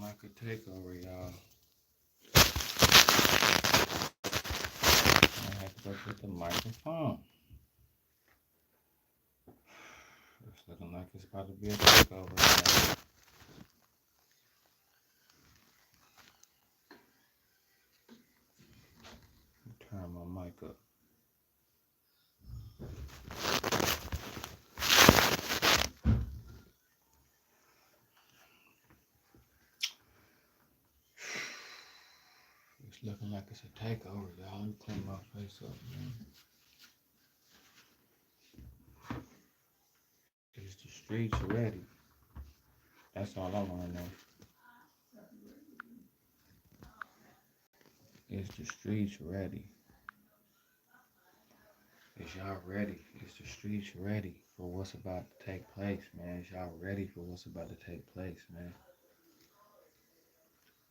like a takeover, y'all. I have to go get the microphone. It's looking like it's about to be a takeover now. Turn my mic up. It's looking like it's a takeover, y'all. Let me clean my face up, man. Is the streets ready? That's all I want to know. Is the streets ready? Is y'all ready? Is the streets ready for what's about to take place, man? Is y'all ready for what's about to take place, man?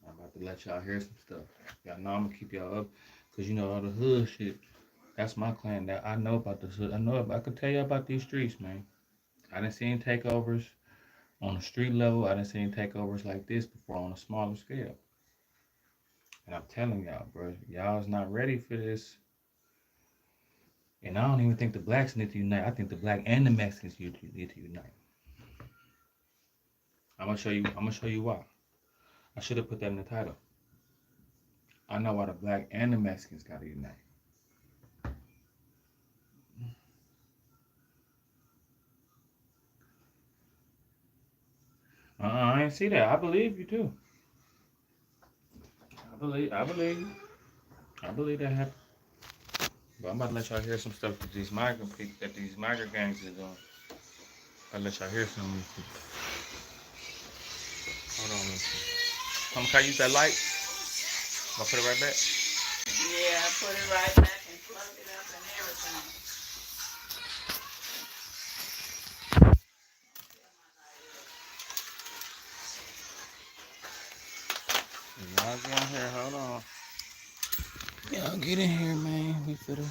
I'm about to let y'all hear some stuff. Y'all know I'm gonna keep y'all up, cause you know all the hood shit. That's my clan. That I know about the hood. I could tell you about these streets, man. I done seen takeovers on the street level. I done seen takeovers like this before on a smaller scale. And I'm telling y'all, bro, y'all is not ready for this. And I don't even think the blacks need to unite. I think the black and the Mexicans need to unite. I'm gonna show you why. I should have put that in the title. I know why the black and the Mexicans gotta unite. I ain't see that. I believe you too. I believe you. I believe that happened. But I'm about to let y'all hear some stuff that these migrant gangs is doing. I'll let y'all hear some of this. Hold on, can I use that light? I'll put it right back. Yeah, put it right back and plug it up and everything. Y'all get in here, hold on. Y'all get in here, man. We finna.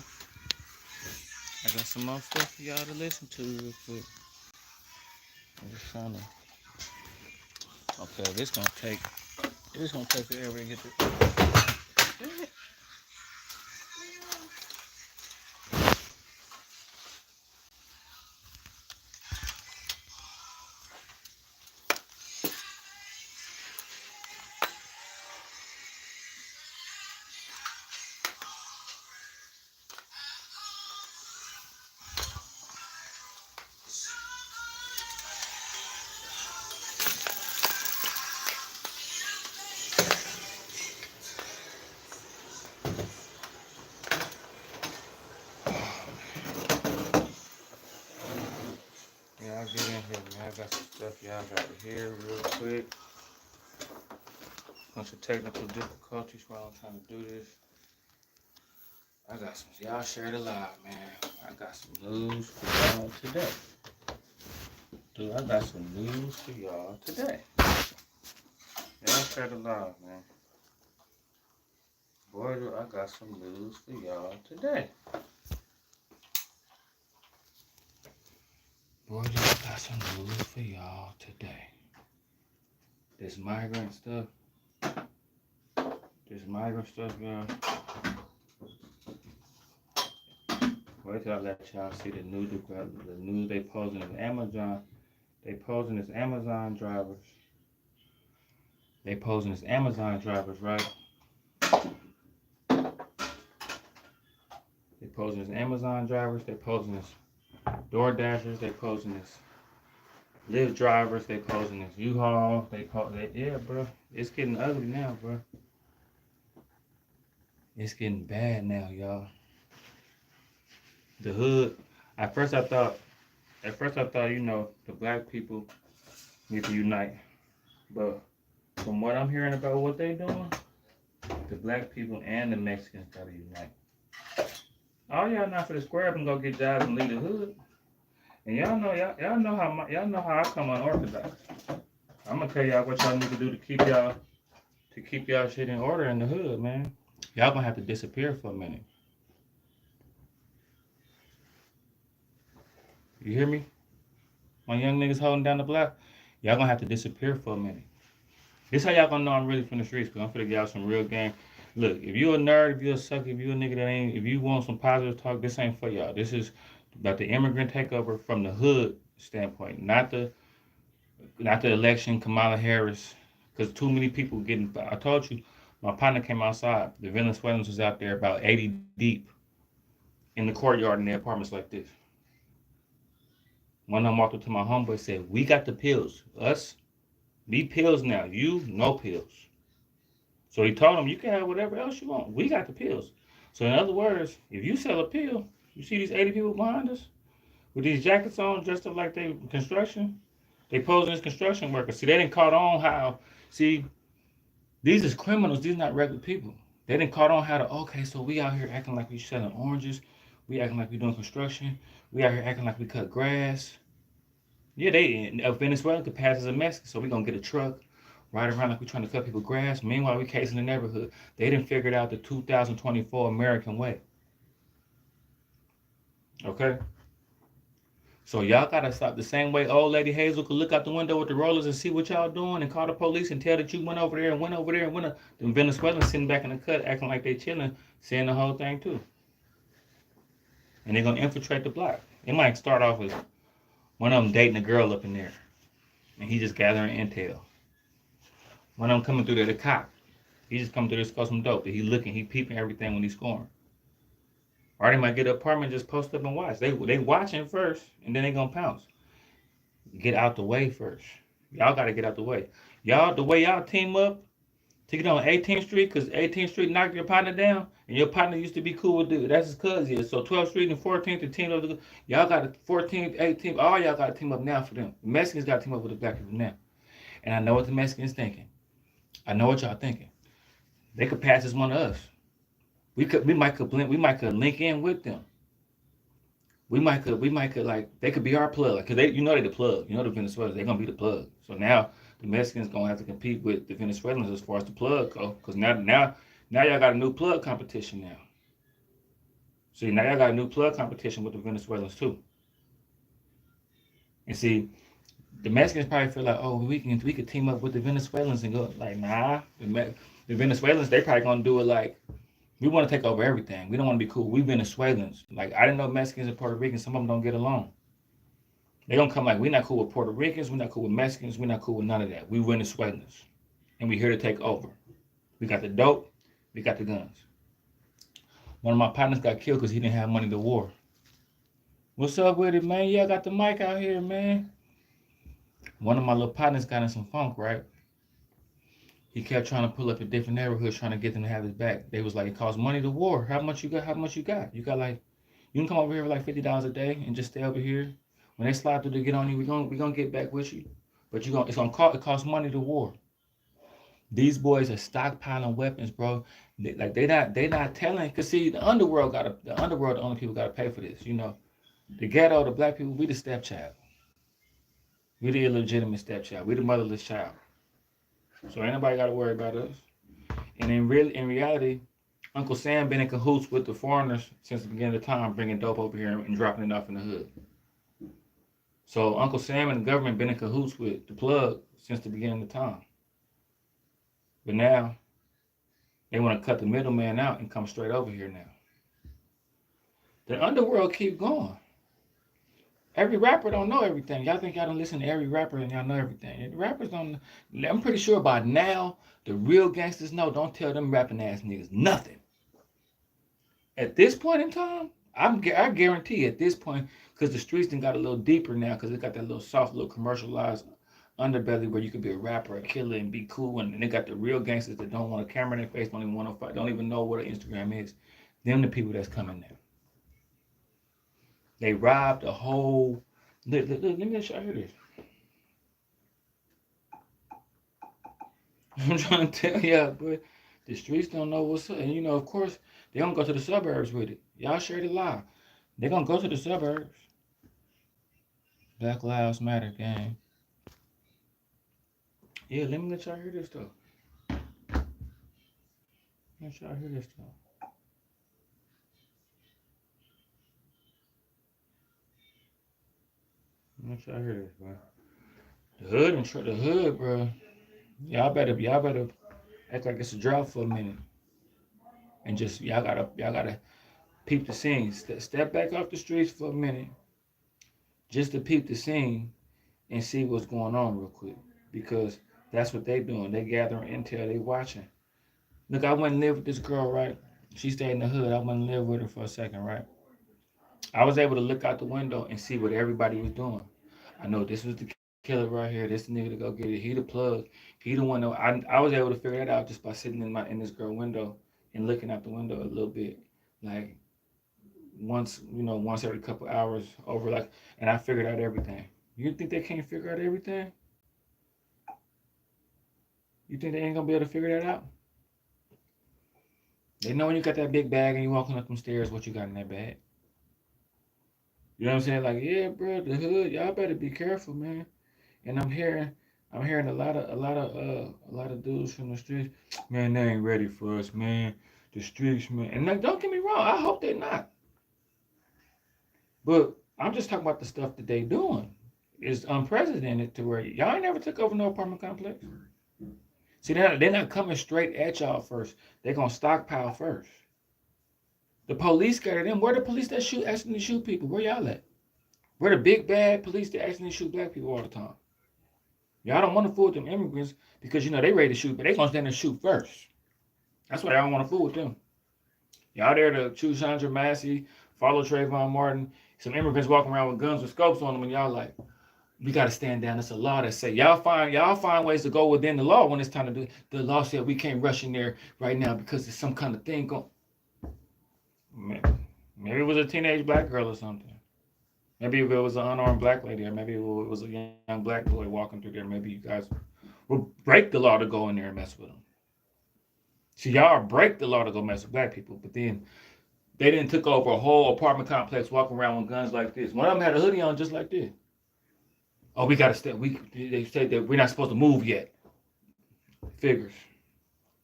I got some more stuff for y'all to listen to real quick. I'm just trying to. Okay, this gonna take forever to get to. Y'all get in here, man. I got some stuff y'all got to hear real quick. Bunch of technical difficulties while I'm trying to do this. I got some, y'all share it live, man. I got some news for y'all today. Dude, I got some news for y'all today. Y'all share it live, man. Boy, I got some news for y'all today. Boy, I got some news for y'all today. This migrant stuff, y'all. Wait till I let y'all see the news they posing as Amazon. They posing as Amazon drivers. Right? They posing as Amazon drivers. They posing as Door Dashers. They posing as Lyft drivers. They posing as U-Haul. Yeah, bro. It's getting ugly now, bro. It's getting bad now, y'all. The hood. At first I thought, you know, the black people need to unite. But from what I'm hearing about what they doing, the black people and the Mexicans gotta unite. All y'all not for the square up and go get jobs and leave the hood. And y'all know how I come unorthodox. I'm gonna tell y'all what y'all need to do to keep y'all shit in order in the hood, man. Y'all gonna have to disappear for a minute. You hear me? My young niggas holding down the block, y'all gonna have to disappear for a minute. This how y'all gonna know I'm really from the streets, cause I'm finna get y'all some real game. Look, if you a nerd, if you a sucker, if you a nigga that ain't, if you want some positive talk, this ain't for y'all. This is about the immigrant takeover from the hood standpoint, not the election, Kamala Harris, cause too many people getting. I told you, my partner came outside. The Venezuelans was out there about 80 deep in the courtyard in their apartments like this. One of them walked up to my homeboy and said, "We got the pills. Us, be pills now. You, no pills." So he told him, "You can have whatever else you want. We got the pills." So in other words, if you sell a pill, you see these 80 people behind us with these jackets on, dressed up like they construction. They posing as construction workers. See, they didn't caught on how. See, these is criminals. These not regular people. They didn't caught on how to. Okay, so we out here acting like we selling oranges. We acting like we doing construction. We out here acting like we cut grass. Yeah, a Venezuelan could pass as a Mexican, so we gonna get a truck, ride around like we trying to cut people grass. Meanwhile, we casing the neighborhood. They didn't figure out the 2024 American way. Okay, so y'all gotta stop the same way old lady Hazel could look out the window with the rollers and see what y'all doing and call the police and tell that you went over there and went over there and went. The Venezuelans sitting back in the cut acting like they chilling, saying the whole thing too, and they're gonna infiltrate the block. It might start off with one of them dating a girl up in there, and he just gathering intel. One of them coming through there, the cop. He just come through there to score some dope. But he looking, he peeping everything when he's scoring. Or they might get an apartment, just post up and watch. They watching first, and then they gonna pounce. Get out the way first. Y'all gotta get out the way. Y'all, the way y'all team up to get on 18th Street, because 18th Street knocked your partner down, and your partner used to be cool with dude. That's his cousin. So 12th Street and 14th, the team up. Y'all got 14th, 18th. All y'all got to team up now for them. The Mexicans got to team up with the black people now. And I know what the Mexicans thinking. I know what y'all thinking. They could pass as one of us. We might could link in with them. We might could like they could be our plug, cause they they the plug. The Venezuelans, they're gonna be the plug. So now the Mexicans gonna have to compete with the Venezuelans as far as the plug go, cause now y'all got a new plug competition now. See, now y'all got a new plug competition with the Venezuelans too. And see, the Mexicans probably feel like, oh, we could team up with the Venezuelans and go like, nah. The Venezuelans, they probably gonna do it like, we want to take over everything. We don't want to be cool. We Venezuelans. Like, I didn't know Mexicans and Puerto Ricans, some of them don't get along. They gonna come like, we're not cool with Puerto Ricans, we're not cool with Mexicans, we're not cool with none of that. We Venezuelans. And we here to take over. We got the dope, we got the guns. One of my partners got killed because he didn't have money to war. What's up with it, man? Yeah, I got the mic out here, man. One of my little partners got in some funk, right? He kept trying to pull up in different neighborhoods, trying to get them to have his back. They was like, it costs money to war. How much you got? How much you got? You got like, you can come over here for like $50 a day and just stay over here. When they slide through to get on you, we gonna get back with you. But it costs money to war. These boys are stockpiling weapons, bro. They not telling. Cause see, the underworld, the only people gotta pay for this. The ghetto, the black people, we the stepchild. We the illegitimate stepchild. We the motherless child. So ain't nobody got to worry about us. And in reality, Uncle Sam been in cahoots with the foreigners since the beginning of time, bringing dope over here and dropping it off in the hood. So Uncle Sam and the government been in cahoots with the plug since the beginning of time. But now they want to cut the middleman out and come straight over here now. The underworld keep going. Every rapper don't know everything. Y'all think y'all don't listen to every rapper and y'all know everything. The rappers don't. I'm pretty sure by now the real gangsters know. Don't tell them rapping ass niggas nothing. At this point in time, I guarantee at this point, because the streets done got a little deeper now, because it got that little soft, little commercialized underbelly where you could be a rapper, a killer, and be cool. And they got the real gangsters that don't want a camera in their face, don't even want to fight, don't even know what an Instagram is. Them the people that's coming now. They robbed a whole. Let me show you this. I'm trying to tell y'all, but the streets don't know what's up. And of course, they don't go to the suburbs with it. Y'all share the lie. They're gonna go to the suburbs. Black Lives Matter, gang. Yeah, let me let y'all hear this though. Let y'all hear this though. Let y'all hear this, bro. The hood, bro. Y'all better act like it's a drought for a minute, and just y'all gotta peep the scene. Step back off the streets for a minute, just to peep the scene and see what's going on real quick, because that's what they doing. They gathering intel. They watching. Look, I went and lived with this girl, right? She stayed in the hood. I went and lived with her for a second, right? I was able to look out the window and see what everybody was doing. I know this was the killer right here. This the nigga to go get it. He the plug. He the one. That, I was able to figure that out just by sitting in this girl window and looking out the window a little bit, like once every couple hours over, like, and I figured out everything. You think they can't figure out everything? You think they ain't gonna be able to figure that out? They know when you got that big bag and you walking up them stairs, what you got in that bag. You know what I'm saying? Like, yeah, bro, the hood, y'all better be careful, man. And I'm hearing a lot of dudes from the streets, man, they ain't ready for us, man. The streets, man. And like, don't get me wrong, I hope they're not. But I'm just talking about the stuff that they doing. It's unprecedented to where y'all ain't never took over no apartment complex. See, they're not coming straight at y'all first. They're gonna stockpile first. The police scared of them. Where the police that shoot asking to shoot people? Where y'all at? Where the big bad police that asking to shoot black people all the time? Y'all don't want to fool with them immigrants because they ready to shoot, but they gonna stand and shoot first. That's why I don't want to fool with them. Y'all there to choose Chandra Massey, follow Trayvon Martin. Some immigrants walking around with guns with scopes on them, and y'all like, we gotta stand down. It's a law that say y'all find ways to go within the law when it's time to do. The law said we can't rush in there right now because there's some kind of thing going. Maybe it was a teenage black girl or something. Maybe if it was an unarmed black lady, or maybe it was a young black boy walking through there. Maybe you guys will break the law to go in there and mess with them. See, y'all break the law to go mess with black people, but then they didn't took over a whole apartment complex walking around with guns like this. One of them had a hoodie on just like this. Oh, we gotta stay. They said that we're not supposed to move yet. Figures,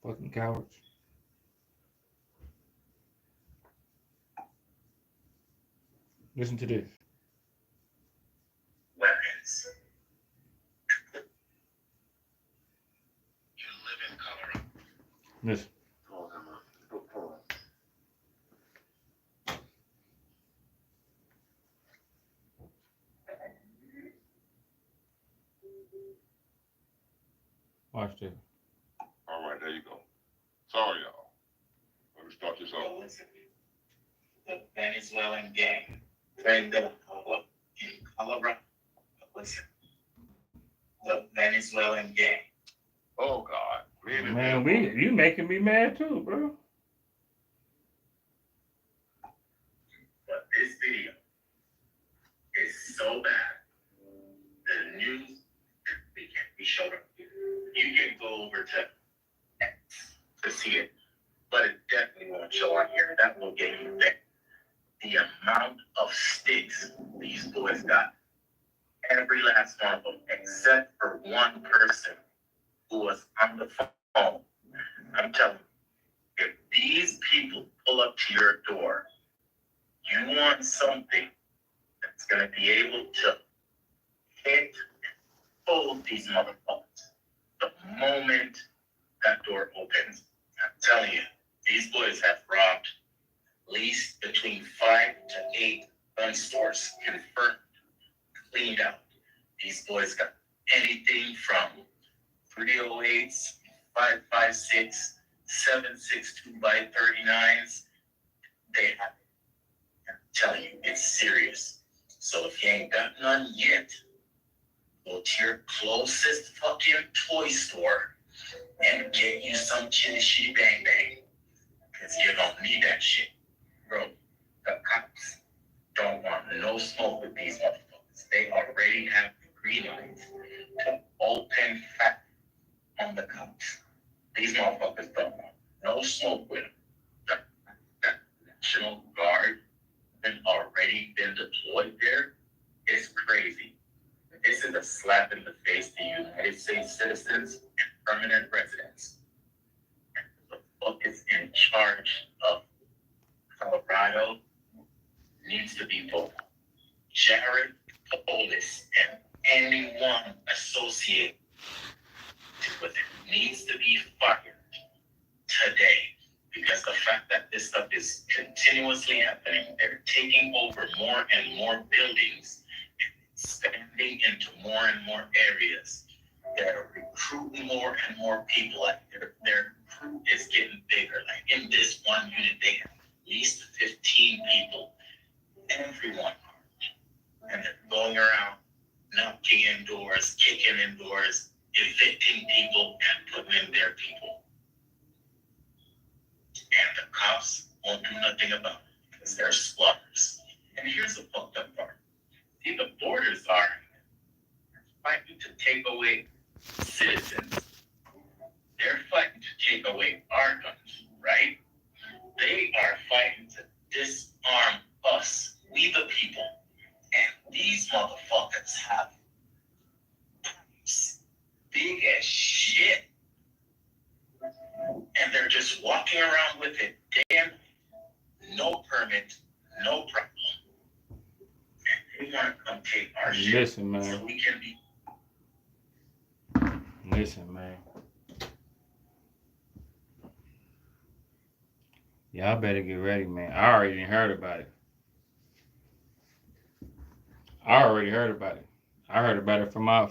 fucking cowards. Listen to this. Weapons. You live in Colorado. Listen. Watch this. All right, there you go. Sorry, y'all. Let me start this off. The Venezuelan gang. In Colorado. Listen. The Venezuelan gang. Oh, God. Man, you making me mad too, bro. But this video is so bad. The news, we can't be showed up. You can go over to X to see it, but it definitely won't show on here. That will get you there. The amount of sticks these boys got, every last one of them, except for one person who was on the phone. I'm telling you, if these people pull up to your door, you want something that's going to be able to hit and fold these motherfuckers. The moment that door opens, I'm telling you, these boys have robbed at least between 5 to 8 gun stores, confirmed, cleaned out. These boys got anything from 308s, 556, 762 by 39s. They have it. I'm telling you, it's serious. So if you ain't got none yet, go to your closest fucking toy store and get you some chitty shitty bang bang. Because you don't need that shit. Bro, the cops don't want no smoke with these motherfuckers. They already have the green light to open fire on the cops. These motherfuckers don't want no smoke with them. The National Guard has already been deployed there. It's crazy. This is a slap in the face to United States citizens and permanent residents. The fuck is in charge of Colorado needs to be vocal. Jared Polis and anyone associated with it needs to be fired today. Because the fact that this stuff is continuously happening, they're taking over more and more buildings, expanding into more and more areas. They're recruiting more and more people. Like their crew is getting bigger. Like in this one unit, they have at least 15 people, everyone, and they're going around knocking in doors, kicking in doors, evicting people, and putting in their people. And the cops won't do nothing about it because they're sluggers. And here's the fucked up part. See, the borders are fighting to take away citizens. They're fighting to take away our guns, right? They are fighting to disarm us, we the people. And these motherfuckers have big as shit. And they're just walking around with it, damn, no permit, no problem. And they want to come take our shit. Listen, man. So we can be. Listen, man. Y'all better get ready, man. I already heard about it. I heard about it from my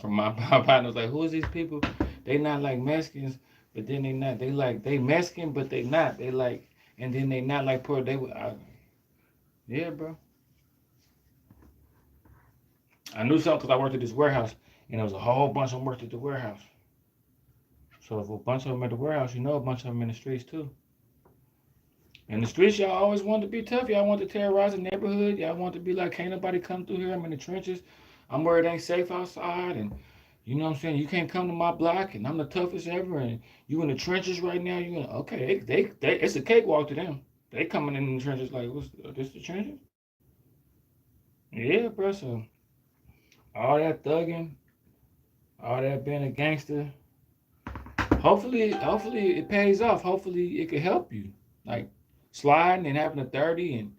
partners. Like, who is these people? They not like Mexicans, but then they not. They Mexican, but they not. They like, and then they not like Puerto. Yeah, bro. I knew something because I worked at this warehouse, and there was a whole bunch of them worked at the warehouse. So if a bunch of them at the warehouse, you know a bunch of them in the streets too. In the streets, y'all always wanted to be tough. Y'all want to terrorize the neighborhood. Y'all want to be like, can't nobody come through here. I'm in the trenches. I'm worried it ain't safe outside. And you know what I'm saying? You can't come to my block, and I'm the toughest ever. And you in the trenches right now. You okay? They it's a cakewalk to them. They coming in the trenches like, what's this the trenches? Yeah, bro. So all that thugging, all that being a gangster. Hopefully it pays off. Hopefully it could help you. Like sliding and having a 30 and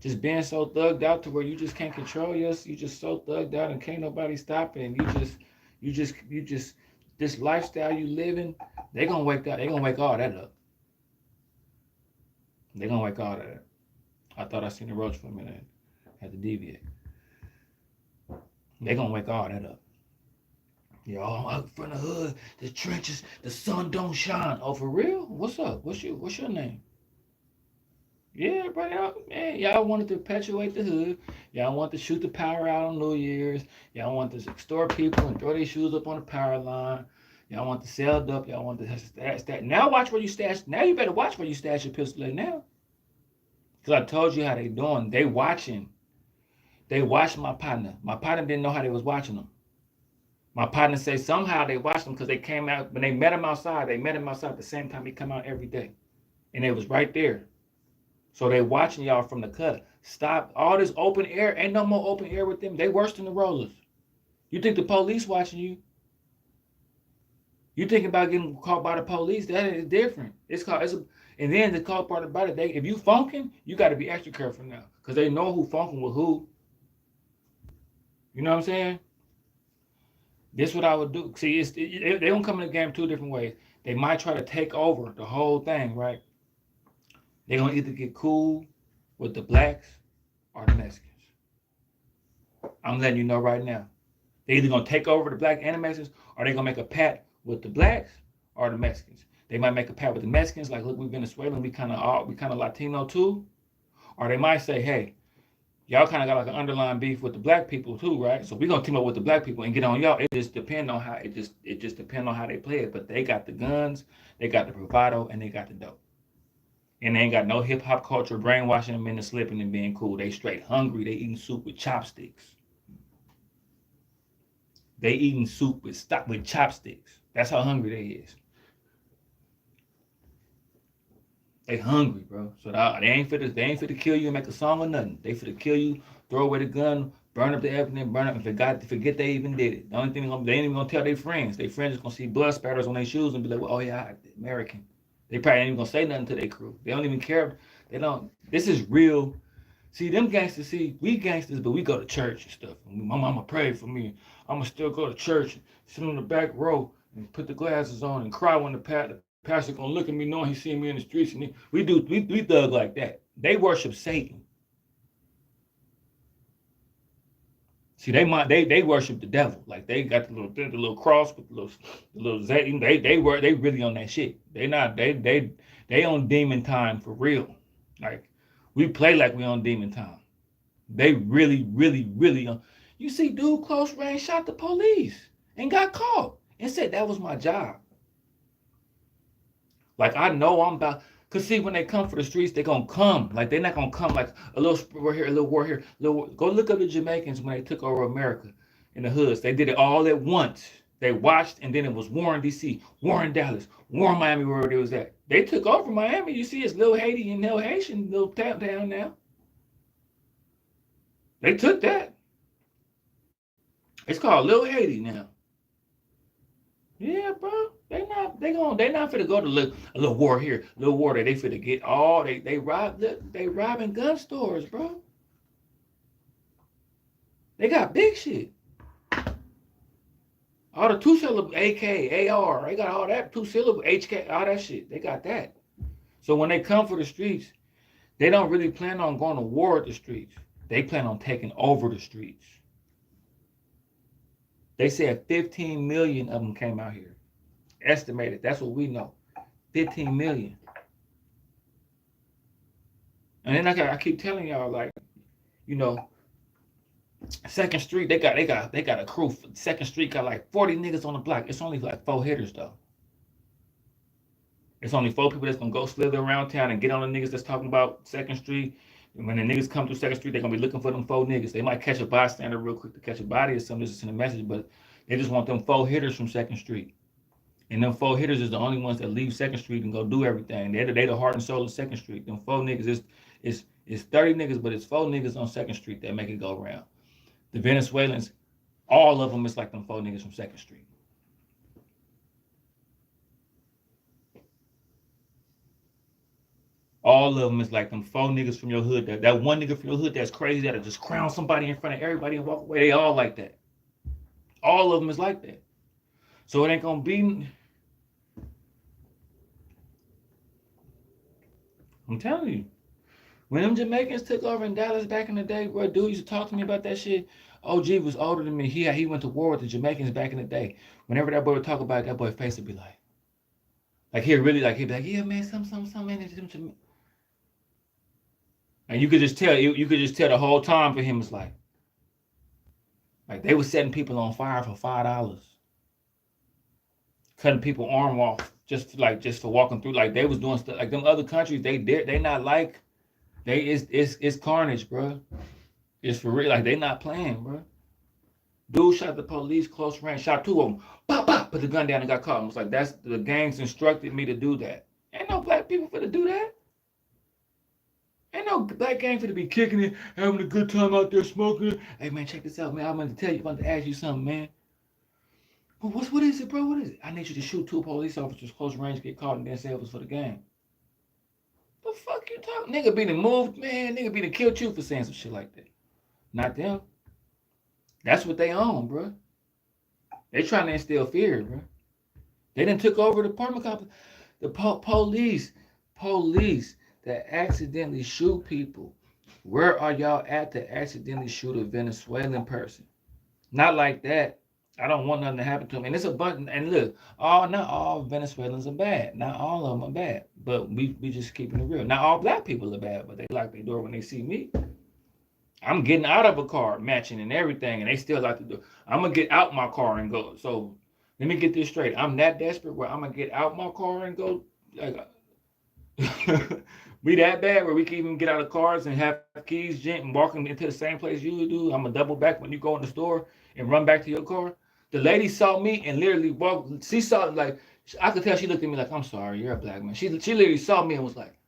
just being so thugged out to where you just can't control yourself. You just so thugged out and can't nobody stop it. And you just this lifestyle you living, they gonna wake up. They gonna wake all that up. They gonna wake all that up. I thought I seen a roach for a minute. I had to deviate. They gonna wake all that up. Yo, I'm out from the hood, the trenches, the sun don't shine. Oh, for real? What's up? What's your name? Yeah, bro, man, y'all wanted to perpetuate the hood. Y'all want to shoot the power out on New Year's. Y'all want to extort people and throw their shoes up on the power line. Y'all want to sell dope. Y'all want to stash. Now watch where you stash. Now you better watch where you stash your pistol at now. Because I told you how they doing. They watching. They watched my partner. My partner didn't know how they was watching them. My partner said somehow they watched them because they came out. When they met him outside, at the same time he come out every day. And it was right there. So they watching y'all from the cut. Stop all this open air. Ain't no more open air with them. They worse than the rollers. You think the police watching you? You think about getting caught by the police? That is different. And then the call part about it, if you funking, you got to be extra careful now because they know who funking with who. You know what I'm saying? This what I would do. See, they don't come in the game two different ways. They might try to take over the whole thing, right? They're going to either get cool with the blacks or the Mexicans. I'm letting you know right now. They're either going to take over the black and the Mexicans, or they're going to make a pact with the blacks or the Mexicans. They might make a pact with the Mexicans, like, look, we're Venezuelan, we kind of Latino too. Or they might say, hey, y'all kind of got like an underlying beef with the black people too, right? So we're going to team up with the black people and get on y'all. It just depends on how they play it. But they got the guns, they got the bravado, and they got the dope. And they ain't got no hip-hop culture brainwashing them into slipping and being cool. They straight hungry. They eating soup with chopsticks. They eating soup with chopsticks. That's how hungry they is. They hungry, bro. So they ain't fit to kill you and make a song or nothing. They fit to kill you, throw away the gun, burn up the evidence, burn up and forget they even did it. The only thing they ain't even gonna tell their friends. Their friends is gonna see blood spatters on their shoes and be like, well, oh yeah, American. They probably ain't even gonna say nothing to their crew. They don't even care. They don't. This is real. See, them gangsters, we gangsters, but we go to church and stuff. My mama prayed for me. I'ma still go to church, sit on the back row and put the glasses on and cry when the pastor gonna look at me knowing he seen me in the streets. And we thug like that. They worship Satan. See, they worship the devil. Like they got the little cross with the little Satan. They really on that shit. They on demon time for real. Like we play like we on demon time. They really on. You see, dude close range shot the police and got caught and said that was my job. Like I know I'm about. Cause see, when they come for the streets, they gonna come. Like they're not gonna come like a little war here, a little war here. Go look up the Jamaicans when they took over America in the hoods. They did it all at once. They watched, and then it was war in D.C., war in Dallas, war in Miami, wherever they was at. They took over Miami. You see, it's Little Haiti and Little Haitian, little tap down now. They took that. It's called Little Haiti now. Yeah, bro. They not finna go to a little war here, a little war there. They finna get all they robbing gun stores, bro. They got big shit. All the 2-syllable AK, AR, they got all that 2-syllable HK, all that shit. They got that. So when they come for the streets, they don't really plan on going to war at the streets. They plan on taking over the streets. They said 15 million of them came out here. Estimated. That's what we know. 15 million. And then I keep telling y'all, like, you know, Second Street, they got a crew. Second Street got like 40 niggas on the block. It's only like 4 hitters though. It's only 4 people that's gonna go slither around town and get on the niggas that's talking about Second Street. And when the niggas come through Second Street, they're gonna be looking for them 4 niggas. They might catch a bystander real quick to catch a body or something, just to send a message, but they just want them 4 hitters from Second Street. And them 4 hitters is the only ones that leave Second Street and go do everything. They the heart and soul of Second Street. Them 4 niggas is 30 niggas, but it's 4 niggas on Second Street that make it go around. The Venezuelans, all of them is like them 4 niggas from Second Street. All of them is like them 4 niggas from your hood. That one nigga from your hood that's crazy that'll just crown somebody in front of everybody and walk away. They all like that. All of them is like that. So it ain't gonna be. I'm telling you, when them Jamaicans took over in Dallas back in the day, bro, dude used to talk to me about that shit. OG was older than me. He went to war with the Jamaicans back in the day. Whenever that boy would talk about it, that boy's face would be like he'd be like, yeah, man, some man. And you could just tell the whole time for him, it's like they were setting people on fire for $5. Cutting people arm off just for walking through. Like they was doing stuff like them other countries. They not like it's carnage, bro. It's for real. Like they not playing, bro. Dude shot the police close range, shot 2 of them. Pop, pop, put the gun down and got caught. I was like, that's the gangs instructed me to do that. Ain't no black people for to do that. Ain't no black gang for to be kicking it, having a good time out there smoking. Hey man, check this out, man. I'm going to ask you something, man. What is it, bro? What is it? I need you to shoot 2 police officers close range, get caught, and then say it was for the gang. The fuck you talking? Nigga be done moved, man. Nigga be done killed you for saying some shit like that. Not them. That's what they own, bro. They trying to instill fear, bro. They done took over the apartment complex. The police that accidentally shoot people. Where are y'all at to accidentally shoot a Venezuelan person? Not like that. I don't want nothing to happen to them. And it's a button. And look, not all Venezuelans are bad. Not all of them are bad. But we just keeping it real. Not all black people are bad, but they lock their door when they see me. I'm getting out of a car, matching and everything, and they still like to do. I'm gonna get out my car and go. So let me get this straight. I'm that desperate where I'm gonna get out my car and go. Like, we that bad where we can even get out of cars and have keys, and walking into the same place you do. I'm gonna double back when you go in the store and run back to your car. The lady saw me and literally walked. She saw like I could tell she looked at me like, I'm sorry, you're a black man. She literally saw me and was like,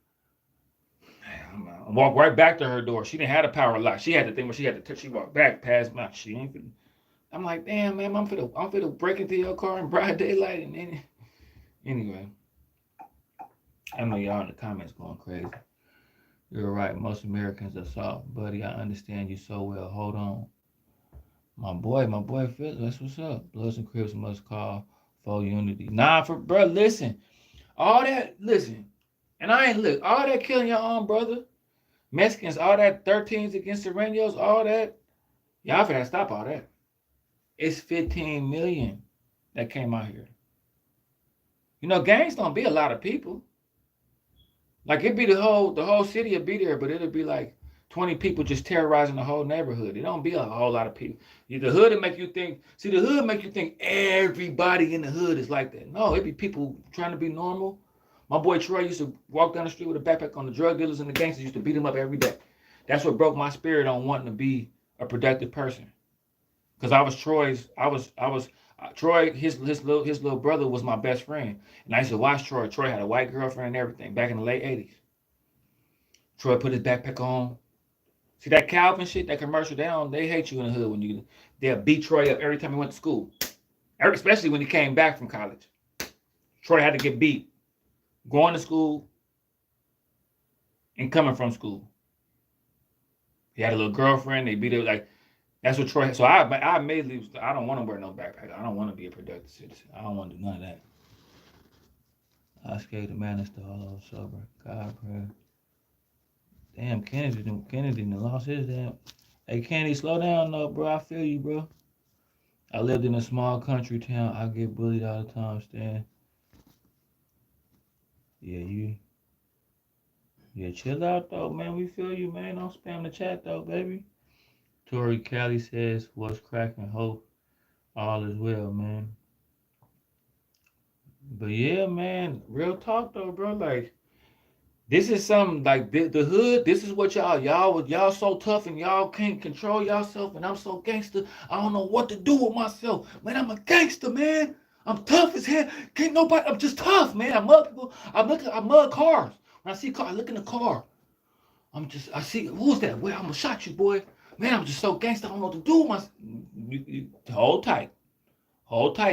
I walked right back to her door. She didn't have a power lock. She had the thing where she walked back past my. She ain't finna. I'm like, damn, man, I'm finna break into your car in broad daylight. And then, anyway, I know y'all in the comments going crazy. You're right. Most Americans are soft, buddy. I understand you so well. Hold on. My boy, Phil, that's what's up. Bloods and Crips must call For unity. Nah, for bro, listen. All that, listen. And I ain't look, all that killing your own brother, Mexicans, all that 13s against Serenios, all that. Y'all finna stop all that. It's 15 million that came out here. You know, gangs don't be a lot of people. Like it'd be the whole city would be there, but it'd be like 20 people just terrorizing the whole neighborhood. It don't be a whole lot of people. The hood would make you think, see, the hood make you think everybody in the hood is like that. No, it'd be people trying to be normal. My boy Troy used to walk down the street with a backpack on. The drug dealers and the gangsters used to beat him up every day. That's what broke my spirit on wanting to be a productive person. Cause Troy, his little brother was my best friend. And I used to watch Troy. Troy had a white girlfriend and everything back in the late 80s. Troy put his backpack on. See that Calvin shit, that commercial, they hate you in the hood when they'll beat Troy up every time he went to school. Especially when he came back from college. Troy had to get beat. Going to school and coming from school. He had a little girlfriend, they beat her like that's what Troy had. So I immediately was, I don't want to wear no backpack. I don't want to be a productive citizen. I don't want to do none of that. I scared the man is all sober. God prayer. Damn, Kennedy done lost his damn. Hey, Kennedy, slow down though, bro. I feel you, bro. I lived in a small country town. I get bullied all the time, Stan. Yeah, chill out though, man. We feel you, man. Don't spam the chat though, baby. Tori Callie says, what's cracking? Hope all is well, man. But yeah, man, real talk though, bro. Like, this is something like the hood. This is what y'all so tough and y'all can't control yourself. And I'm so gangster. I don't know what to do with myself, man. I'm a gangster, man. I'm tough as hell. Can't nobody. I'm just tough, man. I mug people. I mug cars. When I see cars, I look in the car. I see who's that? Well, I'm gonna shot you, boy. Man, I'm just so gangster. I don't know what to do with myself. You hold tight,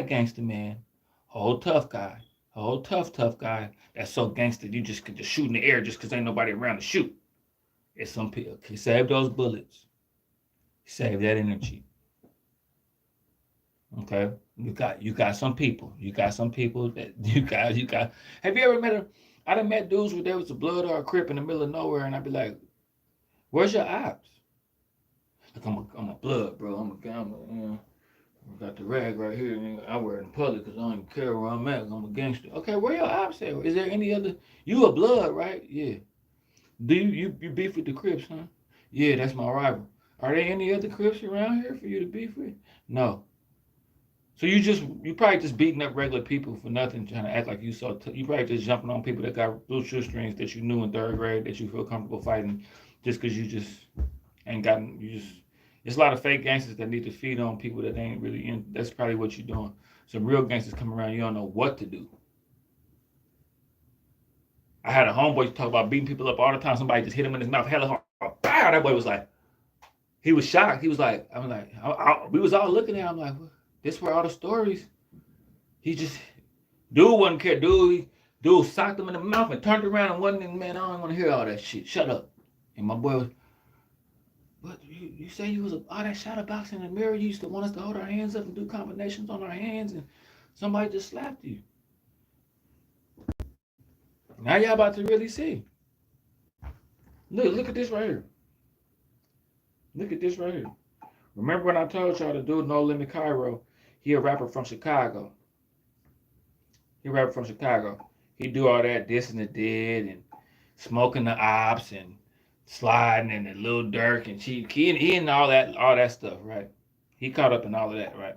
gangster man. Hold tough guy. Hold tough guy. That's so gangster. You just could just shoot in the air just because ain't nobody around to shoot. It's some people. Save those bullets. Save that energy. Okay, you got some people. You got some people that you got. Have you ever met I done met dudes where there was a blood or a crip in the middle of nowhere, and I'd be like, "Where's your ops?" Like I'm a blood, bro. I'm a gambler. You know, I got the rag right here. And I wear it in public because I don't even care where I'm at. I'm a gangster. Okay, where your ops at? Is there any other? You a blood, right? Yeah. Do you beef with the Crips, huh? Yeah, that's my rival. Are there any other Crips around here for you to beef with? No. So you probably just beating up regular people for nothing, trying to act like you so. You probably just jumping on people that got blue shoestrings that you knew in third grade that you feel comfortable fighting, just because you just ain't gotten. It's a lot of fake gangsters that need to feed on people that ain't really in. That's probably what you're doing. Some real gangsters come around, you don't know what to do. I had a homeboy talk about beating people up all the time. Somebody just hit him in his mouth hella hard. Bow! That boy was like, he was shocked. He was like, I'm like, we was all looking at him like, this where all the stories. He just, dude wouldn't care. Dude socked him in the mouth and turned around and wasn't, man, I don't want to hear all that shit. Shut up. And my boy was, but you say you was all that shadow boxing in the mirror. You used to want us to hold our hands up and do combinations on our hands, and somebody just slapped you. Now y'all about to really see. Look at this right here. Look at this right here. Remember when I told y'all the dude No Limit Cairo, he a rapper from Chicago. He do all that dissing the dead and smoking the ops and sliding and the Lil Durk and Chief Key and he and all that stuff, right? He caught up in all of that, right?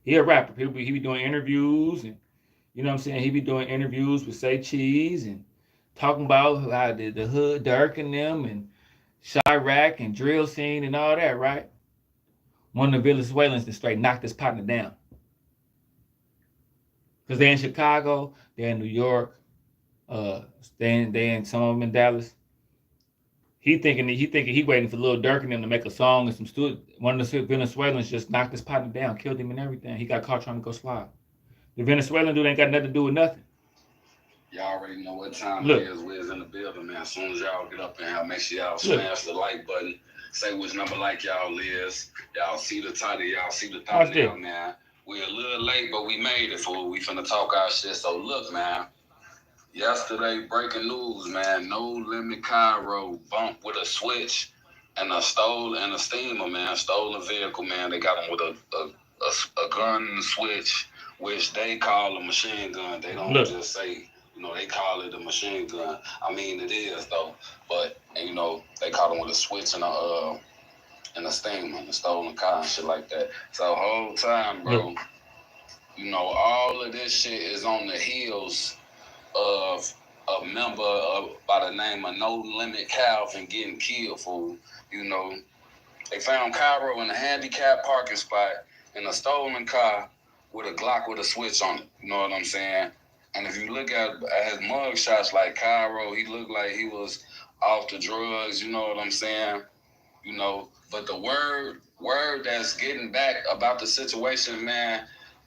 He a rapper. He be doing interviews and you know what I'm saying? He be doing interviews with Say Cheese and talking about how the hood Durk and them and Chirac and drill scene and all that, right? One of the Venezuelans that straight knocked his partner down. Because they're in Chicago, they're in New York, they in some of them in Dallas. He thinking he waiting for Lil Durk and them to make a song and some one of the Venezuelans just knocked his partner down, killed him and everything. He got caught trying to go slide. The Venezuelan dude ain't got nothing to do with nothing. Y'all already know what time it is. Wiz in the building, man. As soon as y'all get up in here, make sure y'all smash the like button. Say which number like y'all is. Y'all see the title. Y'all see the thumbnail, man. We're a little little late, but we made it, fool. We finna talk our shit. So look, man. Yesterday, breaking news, man. No Limit Cairo bumped with a switch and a steamer, man. Stolen vehicle, man. They got him with a gun and switch, which they call a machine gun. They don't just say, they call it a machine gun. I mean, it is though. But they caught him with a switch and a steamer, and a stolen car and shit like that. So whole time, bro, all of this shit is on the heels of a member by the name of No Limit Calvin getting killed, fool. They found Cairo in a handicapped parking spot in a stolen car with a Glock with a switch on it. You know what I'm saying? And if you look at his mug shots, like Cairo, he looked like he was off the drugs. You know what I'm saying? But the word that's getting back about the situation, man,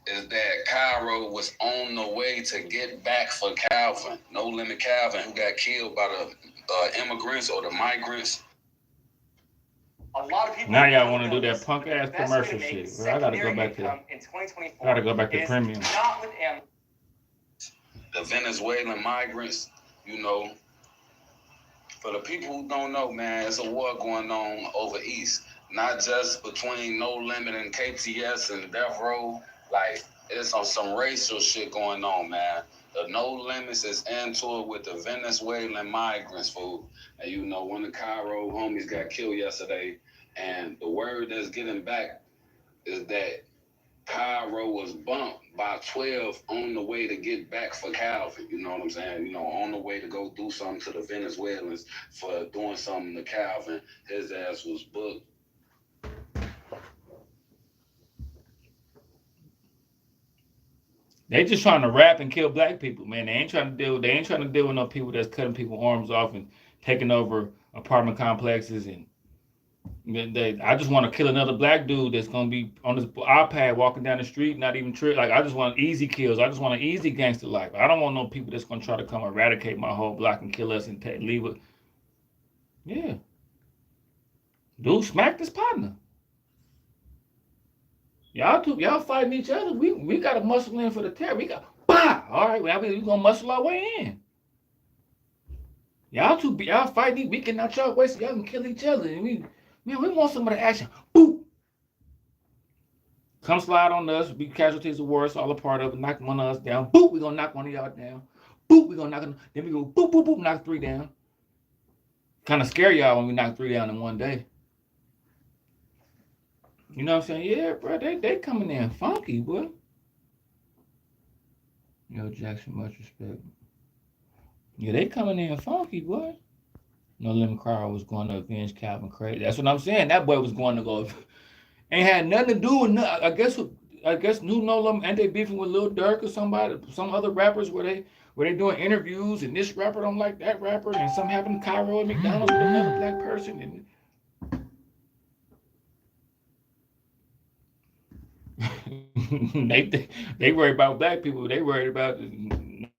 is that Cairo was on the way to get back for Calvin, No Limit Calvin, who got killed by the immigrants or the migrants. A lot of people now y'all want to do that punk ass commercial shit. Well, I gotta go back to premium. Not with the Venezuelan migrants, For the people who don't know, man, it's a war going on over East. Not just between No Limit and KTS and Death Row. Like, it's on some racial shit going on, man. The No Limits is into it with the Venezuelan migrants, fool. And one of the Cairo homies got killed yesterday. And the word that's getting back is that Cairo was bumped by 12 on the way to get back for Calvin. You know what I'm saying? On the way to go do something to the Venezuelans for doing something to Calvin. His ass was booked. They just trying to rap and kill black people, man. They ain't trying to deal with no people that's cutting people's arms off and taking over apartment complexes. And I just want to kill another black dude that's gonna be on his iPad walking down the street, not even trip. Like, I just want easy kills. I just want an easy gangster life. I don't want no people that's gonna try to come eradicate my whole block and kill us and leave it. Yeah, dude, smack this partner. Y'all fighting each other. We got to muscle in for the terror. We got, bah! All right, well, we gonna muscle our way in. Y'all fighting. We getting out y'all way so y'all can kill each other. And we want some of the action. Boop! Come slide on us. Be casualties of war. It's all a part of it. Knock one of us down. Boop! We gonna knock one of y'all down. Boop! We gonna knock them. Then we go boop, boop, boop. Knock 3 down. Kind of scare y'all when we knock 3 down in one day. You know what I'm saying? Yeah, bro, they coming in funky, boy. Yo, Jackson, much respect. Yeah, they coming in funky, boy. No Limit Cairo was going to avenge Calvin Craig. That's what I'm saying. That boy was going to go. Ain't had nothing to do with nothing. I guess New No Limit, and they beefing with Lil Durk or somebody, some other rappers where they doing interviews, and this rapper don't like that rapper, and something happened to Cairo at McDonald's with another black person, and they worry about black people. They worried about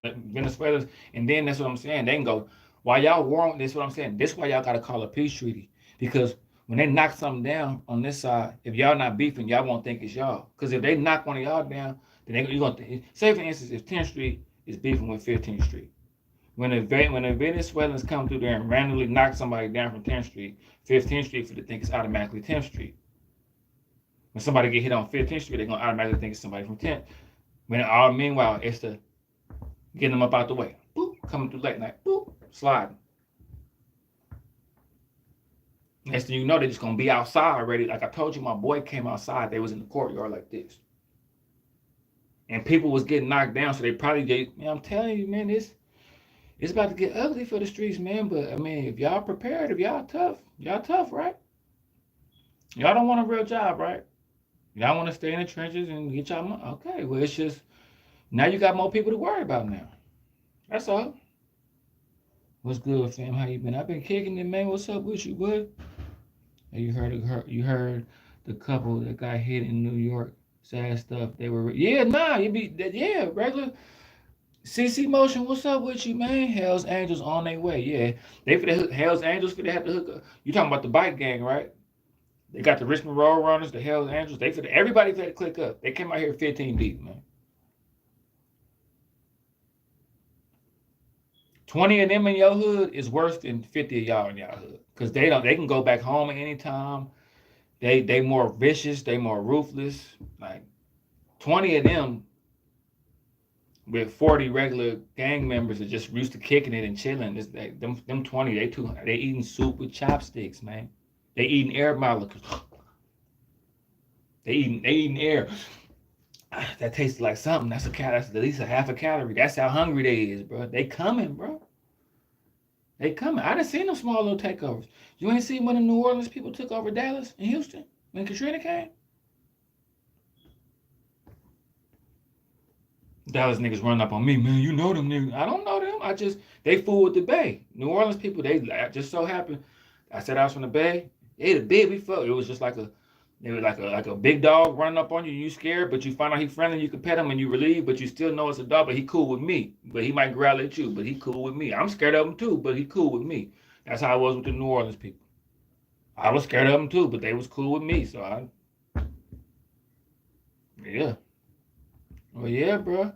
Venezuelans. And then that's what I'm saying. They can go, while y'all war on this, what I'm saying. This is why y'all got to call a peace treaty. Because when they knock something down on this side, if y'all not beefing, y'all won't think it's y'all. Because if they knock one of y'all down, then you're going to say, for instance, if 10th Street is beefing with 15th Street. When the Venezuelans come through there and randomly knock somebody down from 10th Street, 15th Street for the think it's automatically 10th Street. When somebody get hit on 15th Street, they're going to automatically think it's somebody from 10th. Meanwhile, it's the getting them up out the way. Boop, coming through late night. Boop, sliding. Next thing you know, they're just going to be outside already. Like I told you, my boy came outside. They was in the courtyard like this. And people was getting knocked down, so they probably get, man, I'm telling you, man, it's about to get ugly for the streets, man. But, I mean, if y'all prepared, if y'all tough, right? Y'all don't want a real job, right? Y'all want to stay in the trenches and get y'all money. Okay, well, it's just, now you got more people to worry about now. That's all. What's good, fam? How you been? I've been kicking it, man. What's up with you, bud? You heard the couple that got hit in New York. Sad stuff. They were, regular. CC Motion, what's up with you, man? Hell's Angels on their way. Yeah, Hell's Angels for they have to hook up. You talking about the bike gang, right? They got the Richmond Road Runners, the Hells Angels. Everybody had to click up. They came out here 15 deep, man. 20 of them in your hood is worse than 50 of y'all in y'all hood. Because they can go back home at any time. They more vicious, they more ruthless. Like 20 of them with 40 regular gang members that just used to kicking it and chilling. Them 20, they eating soup with chopsticks, man. They eating air molecules. They eating air. That tastes like something. That's at least a half a calorie. That's how hungry they is, bro. They coming, bro. They coming. I done seen them small little takeovers. You ain't seen when the New Orleans people took over Dallas and Houston when Katrina came? Dallas niggas run up on me, man. You know them niggas. I don't know them. They fool with the Bay. New Orleans people, they just so happened. I said I was from the Bay. They the big we fuck. It was just like a big dog running up on you. You scared, but you find out he friendly. You can pet him and you relieve, but you still know it's a dog. But he cool with me. But he might growl at you, but he cool with me. I'm scared of him too, but he cool with me. That's how I was with the New Orleans people. I was scared of them too, but they was cool with me. So yeah. Well, yeah, bro.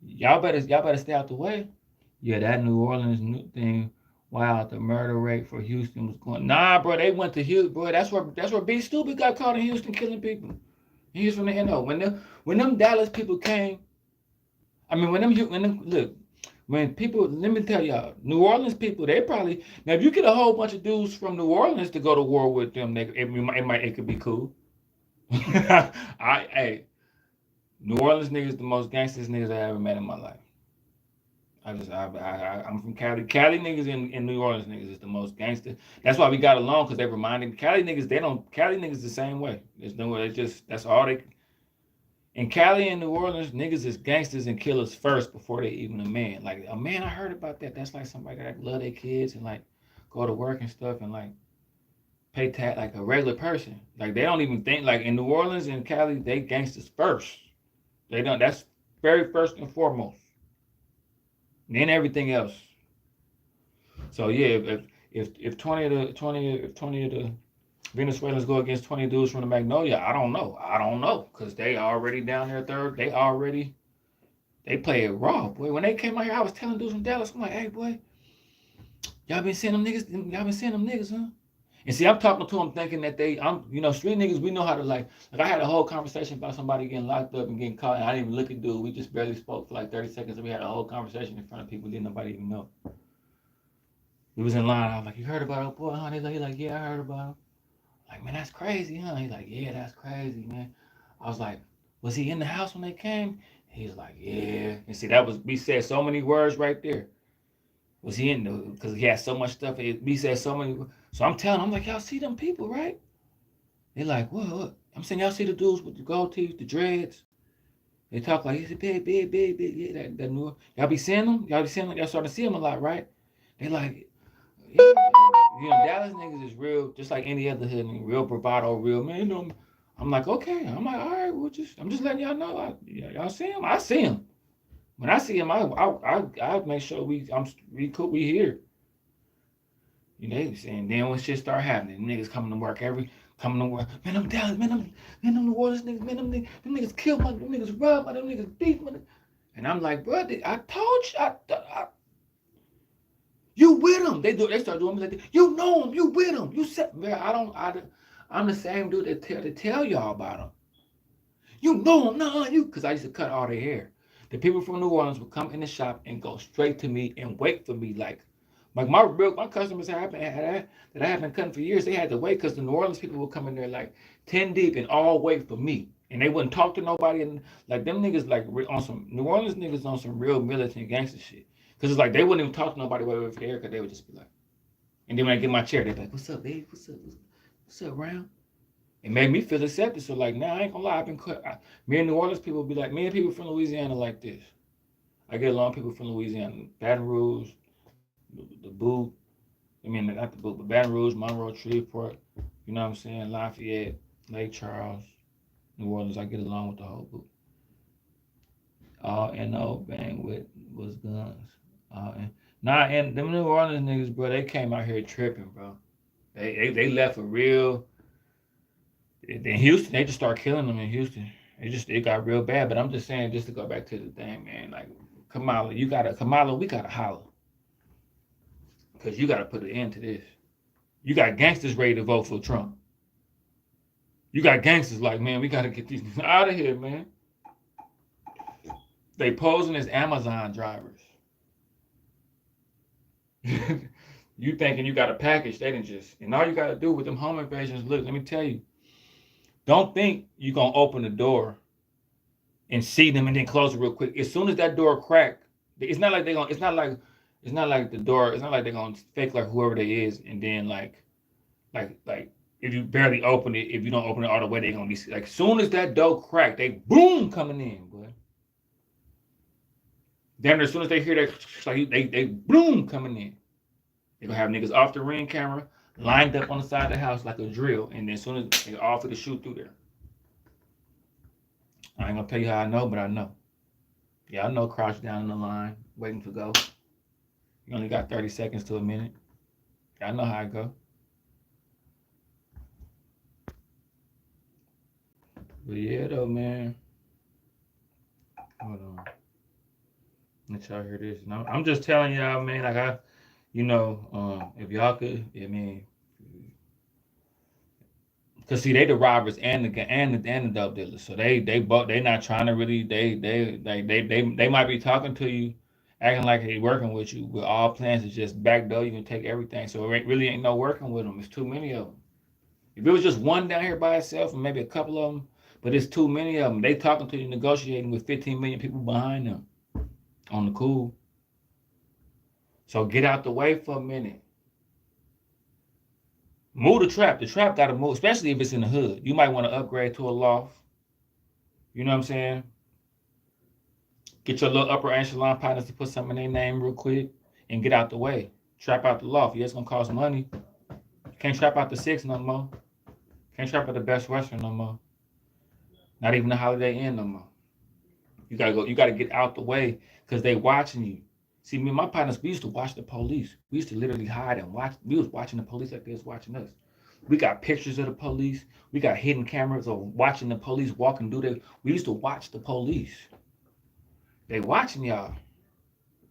Y'all better stay out the way. Yeah, that New Orleans thing. Wow, the murder rate for Houston was going. Nah, bro, they went to Houston, bro. That's where B Stupid got caught in Houston killing people. He was from the NO. When them Dallas people came, I mean when people, let me tell y'all, New Orleans people, they probably now if you get a whole bunch of dudes from New Orleans to go to war with them, it could be cool. New Orleans niggas the most gangsters niggas I ever met in my life. I'm from Cali. Cali niggas and New Orleans niggas is the most gangster. That's why we got along because they reminded me. Cali niggas the same way. There's no way. That's all they. In Cali and New Orleans, niggas is gangsters and killers first before they even a man. Like a man, I heard about that. That's like somebody that love their kids and like go to work and stuff and like pay tax like a regular person. Like they don't even think like in New Orleans and Cali, they gangsters first. They don't. That's very first and foremost. Then everything else. So yeah, if 20 of the Venezuelans go against 20 dudes from the Magnolia, I don't know, cause they already down there third. They play it raw, boy. When they came out here, I was telling dudes from Dallas, I'm like, hey, boy, y'all been seeing them niggas, huh? And see, I'm talking to them thinking that street niggas, we know how to like I had a whole conversation about somebody getting locked up and getting caught, and I didn't even look at dude. We just barely spoke for like 30 seconds, and we had a whole conversation in front of people didn't nobody even know. He was in line. I was like, you heard about it, boy, huh? He's like, yeah, I heard about him. Like, man, that's crazy, huh? He's like, yeah, that's crazy, man. I was like, was he in the house when they came? He's like, yeah. And see, we said so many words right there. Was he in the, because he had so much stuff. We said so many. So I'm telling him, I'm like, y'all see them people, right? They like, what? I'm saying, y'all see the dudes with the gold teeth, the dreads? They talk like, he's a big. Yeah, that new. Y'all be seeing them? Y'all starting to see them a lot, right? They like, yeah. Dallas niggas is real, just like any other hood nigga, real bravado, real, man. I'm like, okay. I'm like, all right, I'm just letting y'all know. Y'all see him? I see him. When I see him, I make sure we here. You know, and then when shit start happening, niggas coming to work. Man, I'm Dallas, man, them New Orleans niggas, man, them niggas kill them niggas rob them niggas beat man. And I'm like, bro, I told you, you with them. They start doing me like that. You know them, you with them. You said, man, I'm the same dude that tell y'all about them. You know them, nah, you, because I used to cut all their hair. The people from New Orleans would come in the shop and go straight to me and wait for me like my customers that I have been cutting for years, they had to wait because the New Orleans people would come in there like 10 deep and all wait for me. And they wouldn't talk to nobody. And like them niggas like on some New Orleans niggas on some real militant gangster shit. Because it's like they wouldn't even talk to nobody wait for the haircut. They would just be like, and then when I get my chair, they'd be like, what's up, babe? What's up, round? It made me feel accepted. So like now I ain't gonna lie, I've been cut. Me and New Orleans people be like, me and people from Louisiana like this. I get along with people from Louisiana, Baton Rouge, the Boot. I mean not the Boot, but Baton Rouge, Monroe, Shreveport. You know what I'm saying? Lafayette, Lake Charles, New Orleans. I get along with the whole Boot. All NO bang with was guns. And them New Orleans niggas, bro, they came out here tripping, bro. They left a real. In Houston, they just start killing them in Houston. It got real bad. But I'm just saying, just to go back to the thing, man. Like Kamala, we gotta holler because you gotta put an end to this. You got gangsters ready to vote for Trump. You got gangsters like, man, we gotta get these out of here, man. They posing as Amazon drivers. You thinking you got a package? They didn't just. And all you gotta do with them home invasions, look, let me tell you. Don't think you're gonna open the door and see them and then close it real quick. As soon as that door crack, it's not like they're gonna. It's not like the door. It's not like they're gonna fake like whoever they is, and then like if you barely open it, if you don't open it all the way, they're gonna be like. As soon as that door crack, they boom coming in, boy. Then as soon as they hear that, like they boom coming in. They gonna have niggas off the ring camera, lined up on the side of the house like a drill, and then as soon as they offer to shoot through there. I ain't gonna tell you how I know, but I know. Yeah, I know crouched down in the line, waiting to go. You only got 30 seconds to a minute. I know how I go. But yeah, though, man. Hold on. Let y'all hear this. No, I'm just telling y'all, man, like if y'all could, I mean, cause see, they the robbers and the dope dealers. So they not trying to really they might be talking to you, acting like they working with you, but all plans is just backdoor you and take everything. So it really ain't no working with them. It's too many of them. If it was just one down here by itself and maybe a couple of them, but it's too many of them. They talking to you, negotiating with 15 million people behind them on the cool. So get out the way for a minute. Move the trap. The trap got to move, especially if it's in the hood. You might want to upgrade to a loft. You know what I'm saying? Get your little upper echelon partners to put something in their name real quick and get out the way. Trap out the loft. Yeah, it's going to cost money. Can't trap out the 6 no more. Can't trap out the Best Western no more. Not even the Holiday Inn no more. You gotta get out the way because they watching you. See, me and my partners, we used to watch the police. We used to literally hide and watch. We was watching the police like they was watching us. We got pictures of the police. We got hidden cameras of watching the police walking through there. We used to watch the police. They watching y'all.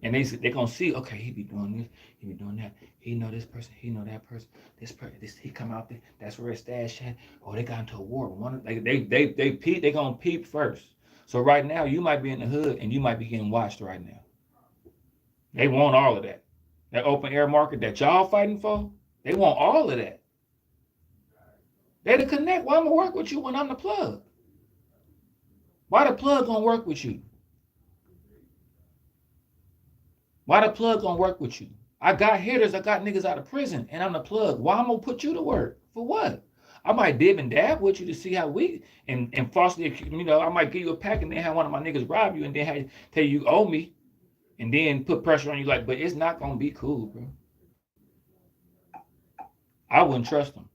And they gonna see, okay, he be doing this, he be doing that. He know this person, he know that person. This he come out there, that's where his stash at. Oh, they got into a war. They gonna peep first. So right now, you might be in the hood and you might be getting watched right now. They want all of that. That open air market that y'all fighting for, they want all of that. They the connect. Why I'm gonna work with you when I'm the plug? Why the plug gonna work with you? Why the plug gonna work with you? I got hitters, I got niggas out of prison, and I'm the plug. Why I'm gonna put you to work? For what? I might dib and dab with you to see how we and falsely, I might give you a pack and then have one of my niggas rob you and then tell you owe me and then put pressure on you but it's not gonna be cool, bro. I wouldn't trust them.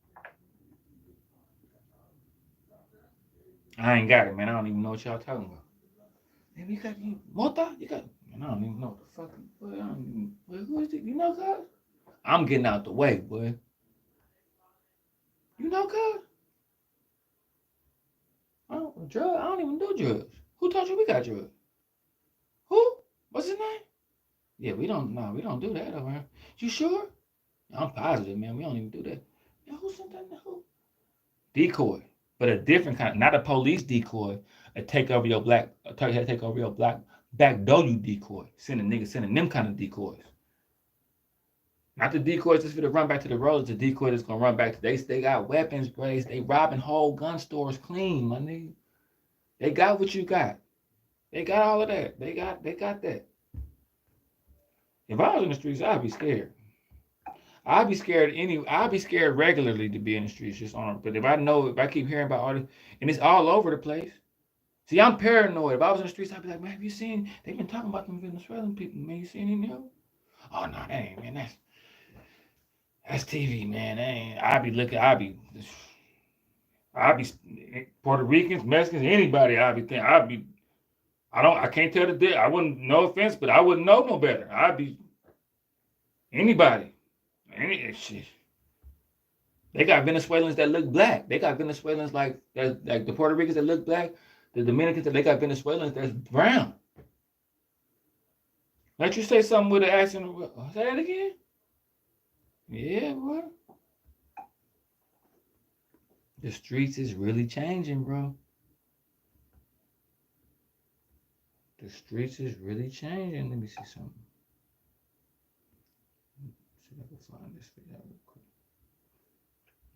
I ain't got it, man. I don't even know what y'all talking about. Man, you got Mota? You got man, I don't even know what the fuck. Boy, who is it? You know, cuz? I'm getting out the way, boy. You know, cuz? I don't even do drugs. Who told you we got drugs? Who? What's his name? Yeah, we don't do that over here. You sure? I'm positive, man. We don't even do that. Yeah, who sent that? Who? Decoy. But a different kind, not a police decoy, take over your black backdoor you decoy. Sending them kind of decoys. Not the decoys that's gonna run back to the roads, the decoy that's gonna run back to they got weapons, brace, they robbing whole gun stores clean, my nigga. They got what you got. They got all of that. They got that. If I was in the streets, I'd be scared. I'd be scared regularly to be in the streets just on. But if I keep hearing about all this, and it's all over the place. See, I'm paranoid. If I was in the streets, I'd be like, man, have you seen? They've been talking about them Venezuelan people, man. You seen any news? Oh no, that ain't, man. That's TV, man. That ain't. I'd be Puerto Ricans, Mexicans, anybody. I can't tell the difference. I wouldn't. No offense, but I wouldn't know no better. I'd be anybody. Any shit. They got Venezuelans that look black. They got Venezuelans like the Puerto Ricans that look black. The Dominicans, they got Venezuelans that's brown. Let you say something with an accent. Say that again. Yeah, boy. The streets is really changing, bro. The streets is really changing. Let me see something. See if I can find this video real quick.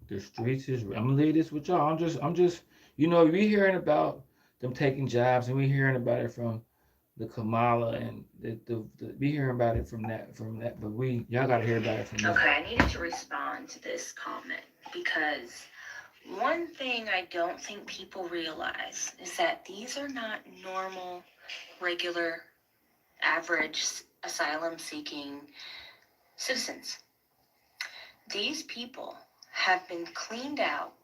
The streets is. I'm gonna leave this with y'all. I'm just. You know, we hearing about them taking jobs, and we hearing about it from the Kamala, and we hearing about it from that. But y'all gotta hear about it from this. Okay, I needed to respond to this comment because one thing I don't think people realize is that these are not normal, regular, average asylum-seeking citizens. These people have been cleaned out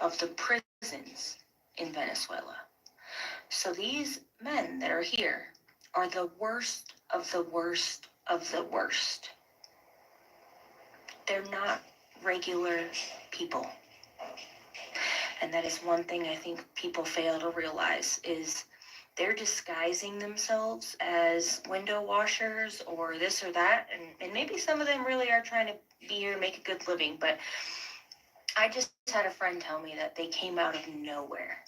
of the prisons in Venezuela. So these men that are here are the worst of the worst of the worst. They're not regular people. And that is one thing I think people fail to realize is they're disguising themselves as window washers or this or that. And maybe some of them really are trying to be here to make a good living. But I just had a friend tell me that they came out of nowhere.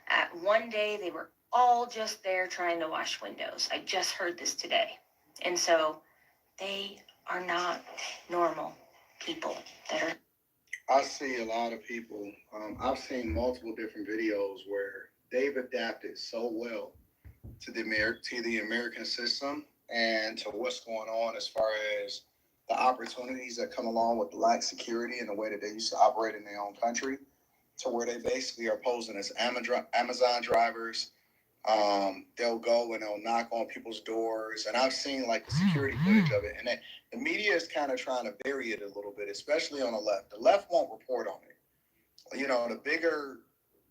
At one day, they were all just there trying to wash windows. I just heard this today. And so they are not normal people that are. I see a lot of people. I've seen multiple different videos where they've adapted so well to the American system and to what's going on as far as the opportunities that come along with black security and the way that they used to operate in their own country, to where they basically are posing as Amazon drivers. They'll go and they'll knock on people's doors, and I've seen like the security footage of it, and the media is kind of trying to bury it a little bit, especially on the left. The left won't report on it. You know, the bigger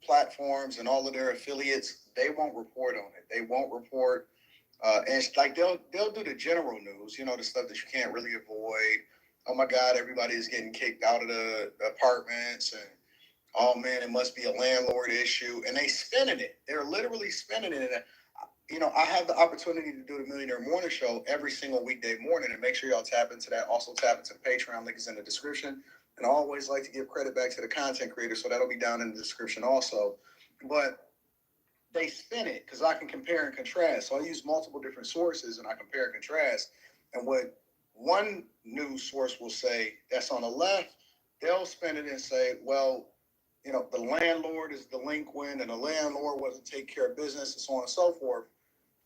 platforms and all of their affiliates, they won't report on it. They won't report, and it's like they'll do the general news, you know, the stuff that you can't really avoid. Oh my God, everybody is getting kicked out of the apartments, and oh man, it must be a landlord issue. And they spinning it. They're literally spinning it. And, you know, I have the opportunity to do the Millionaire Morning Show every single weekday morning, and make sure y'all tap into that. Also tap into the Patreon. Link is in the description. And I always like to give credit back to the content creator, so that'll be down in the description also. But they spin it because I can compare and contrast. So I use multiple different sources and I compare and contrast. And what one news source will say that's on the left, they'll spin it and say, well, you know, the landlord is delinquent and the landlord wasn't taking care of business and so on and so forth.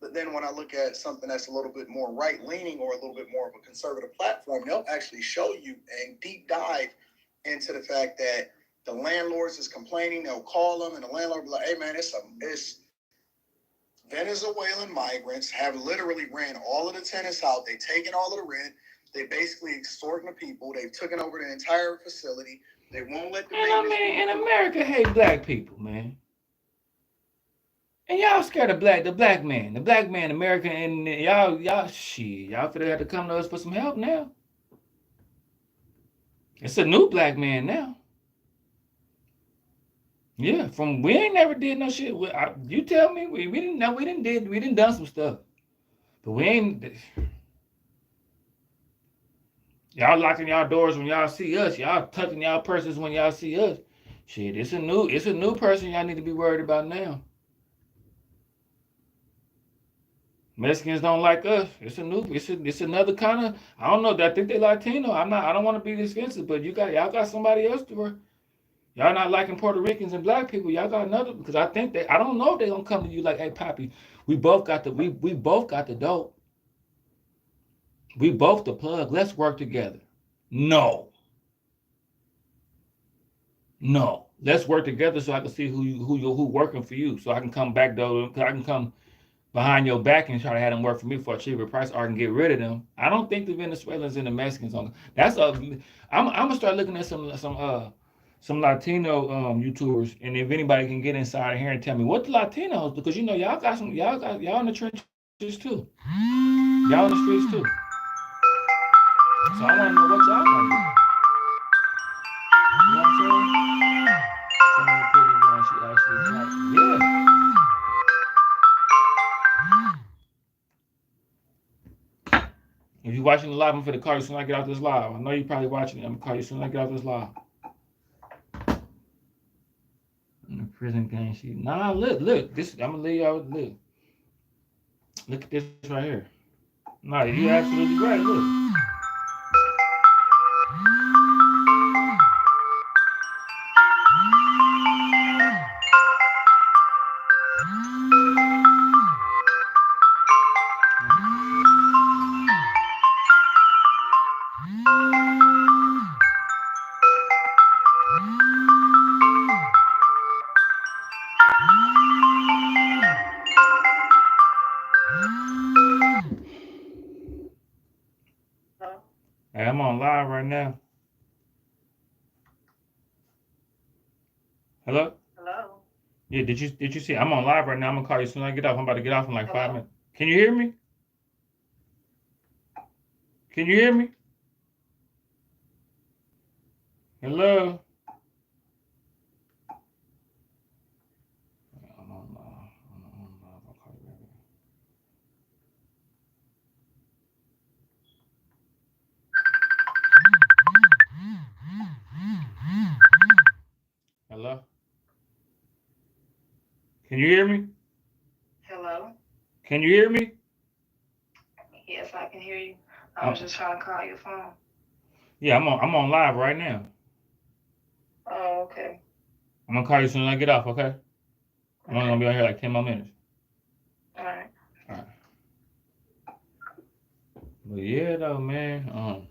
But then when I look at something that's a little bit more right-leaning or a little bit more of a conservative platform, they'll actually show you and deep dive into the fact that the landlords is complaining. They'll call them and the landlord will be like, hey man, it's Venezuelan migrants have literally ran all of the tenants out. They've taken all of the rent. They basically extorting the people. They've taken over the entire facility. They won't let the And America hate black people, man. And y'all scared of the black man, America, and y'all finna have to come to us for some help now. It's a new black man now. Yeah, we ain't never did no shit. You tell me, we didn't know, we didn't done some stuff, but we ain't. Y'all locking y'all doors when y'all see us. Y'all tucking y'all purses when y'all see us. Shit, it's a new person y'all need to be worried about now. Mexicans don't like us. It's another kind of, I don't know, I think they Latino. I don't want to be defensive, but y'all got somebody else to work. Y'all not liking Puerto Ricans and black people. Y'all got another, because I don't know if they gonna come to you like, hey Poppy, we both got the dope. We both the plug. Let's work together. No. Let's work together so I can see who working for you. So I can come back though. I can come behind your back and try to have them work for me for a cheaper price, or I can get rid of them. I don't think the Venezuelans and the Mexicans on. I'm gonna start looking at some Latino YouTubers, and if anybody can get inside here and tell me what the Latinos, because you know y'all in the trenches too. Y'all in the streets too. So I want to know what y'all gonna do. know what I'm saying? Some of the prison gang shit actually black. Yeah. If you're watching the live, I'm finna call you as soon as I get out this live. I know you're probably watching it. I'm gonna call you as soon as I get out this live. The prison gang shit. Nah, look. This I'm gonna leave y'all with look. Look at this right here. Nah, you absolutely right. Look. Hello? Hey, I'm on live right now. Hello? Hello? Yeah, did you see? I'm on live right now. I'm gonna call you as soon as I get off. I'm about to get off in like 5 Hello? minutes. Can you hear me? Can you hear me? Hello? I'm on live. I'm on live. I'll call you right back. Hello? Can you hear me? Hello? Can you hear me? Yes, I can hear you. I was just trying to call your phone. Yeah, I'm on live right now. Oh, okay. I'm gonna call you as soon as I get off, okay? I'm only gonna be on here like 10 more minutes. All right. All right. But yeah, though, man.